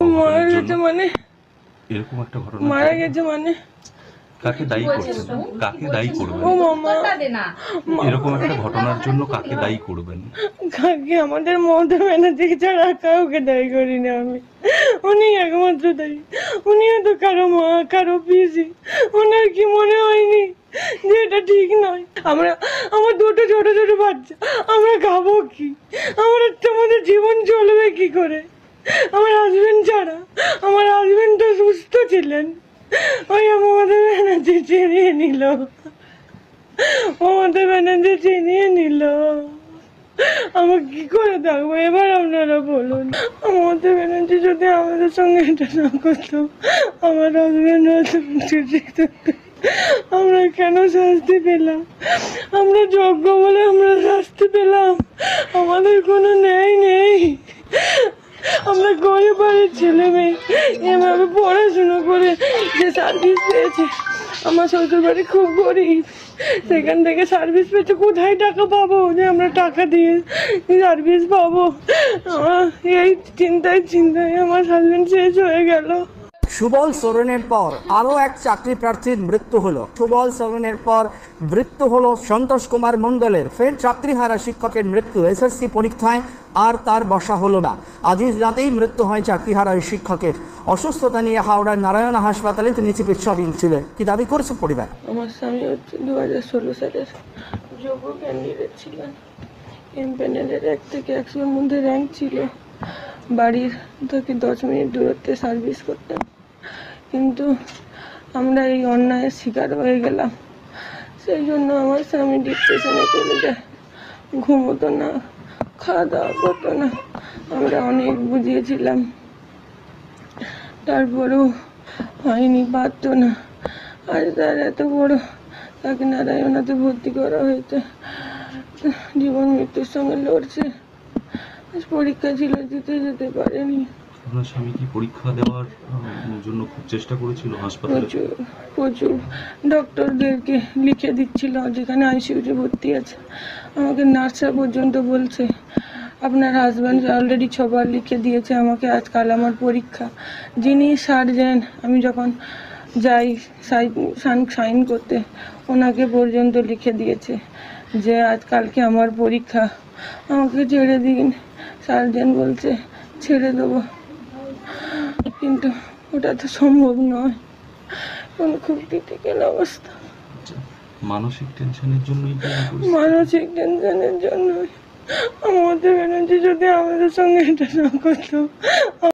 মারা গেছে মানে এরকম একটা ঘটনা মারা গেছে মানে কাকে দায়ী করছেন? কাকে দায়ী করবেন? ও মামা এরকম একটা ঘটনার জন্য কাকে দায়ী করবেন? কাকে আমাদের মমতা ব্যানার্জি ছাড়া কাউকে দায়ী করি না আমি। উনি একমাত্র দায়ী। উনিও তো কারো মা কারো পিসি। ওনার কি মনে হয়নি যে এটা ঠিক নয়? আমার দুটো ছোট ছোট বাচ্চা, আমরা খাবো কি? আমাদের জীবন চলবে কি করে? আমার হাজবেন্ড ছাড়া, আমার হাজবেন্ড তো সুস্থ ছিলেন, ওই মমতা ব্যানার্জি চিনিয়ে নিল, মমতা ব্যানার্জি চিনিয়ে নিল। আমার কি করে থাকবো এবার আপনারা বলুন? মমতা ব্যানার্জি যদি আমাদের সঙ্গে এটা না করতো, আমার হাজবেন্ড হয়তো ঠিক থাকতো। আমরা কেন শাস্তি পেলাম? আমরা যোগ্য বলে আমরা শাস্তি পেলাম? আমাদের কোনো ন্যায় নেই। আমরা গরিব বাড়ির ছেলে মেয়ে, এভাবে পড়াশুনো করে যে সার্ভিস পেয়েছে। আমার শ্বশুর বাড়ি খুব গরিব, সেখান থেকে সার্ভিস পেয়েছে। কোথায় টাকা পাবো যে আমরা টাকা দিয়ে সার্ভিস পাবো? এই চিন্তায় আমার হাজবেন্ড শেষ হয়ে গেল। সুবল সোরেনের পর আরও এক চাকরি প্রার্থীর মৃত্যু হলো। সুবল সোরেনের পর মৃত্যু হলো সন্তোষ কুমার মণ্ডলের। ফের চাকরিহারা শিক্ষকের মৃত্যু। এসএসসি পরীক্ষায় আর তার বসা হলো না। আজই রাতেই মৃত্যু হয় চাকরিহারা এই শিক্ষকের। অসুস্থতা নিয়ে হাওড়ার নারায়ণা হাসপাতালে তিনি চিকিৎসাধীন ছিলেন। কি দাবি করেছে পরিবার? আমার স্বামী হচ্ছে 2016 সালের যোগ্য ক্যান্ডিডেট ছিলেন। এমপ্যানেলের 1 থেকে 100-এর মধ্যে র্যাঙ্ক ছিল। বাড়ির থেকে 10 মিনিট দূরত্বে সার্ভিস করতেন। কিন্তু আমরা এই অন্যায়ের শিকার হয়ে গেলাম। সেই জন্য আমার স্বামী ডিপ্রেশনে চলে যায়, ঘুমোতো না, খাওয়া দাওয়া করতো না। আমরা অনেক বুঝিয়েছিলাম, তারপরেও হয়নি, পারতো না। আজ তার এত বড়, তাকে নারায়ণাতে ভর্তি করা হয়েছে, জীবন মৃত্যুর সঙ্গে লড়ছে। আজ পরীক্ষা ছিল, দিতে যেতে পারেনি। আপনার স্বামী কি পরীক্ষা দেওয়ার জন্য খুব চেষ্টা করেছিল হাসপাতালে? প্রচুর ডক্টরদেরকে লিখে দিচ্ছিল, যেখানে আইসিইউতে ভর্তি আছে। আমাকে নার্সরা পর্যন্ত বলছে আপনার হাজব্যান্ড অলরেডি 6 বার লিখে দিয়েছে আমাকে, আজকাল আমার পরীক্ষা। যিনি সার্জেন, আমি যখন যাই সাইন করতে, ওনাকে পর্যন্ত লিখে দিয়েছে যে আজকালকে আমার পরীক্ষা, আমাকে ছেড়ে দিন। সার্জেন বলছে ছেড়ে দেবো, কিন্তু ওটা তো সম্ভব নয়। কোন খুব ক্রিটিক্যাল অবস্থা। মানসিক টেনশনের জন্যই মানসিক টেনশনের জন্য। মমতা ব্যানার্জি যদি আমাদের সঙ্গে এটা না করতো,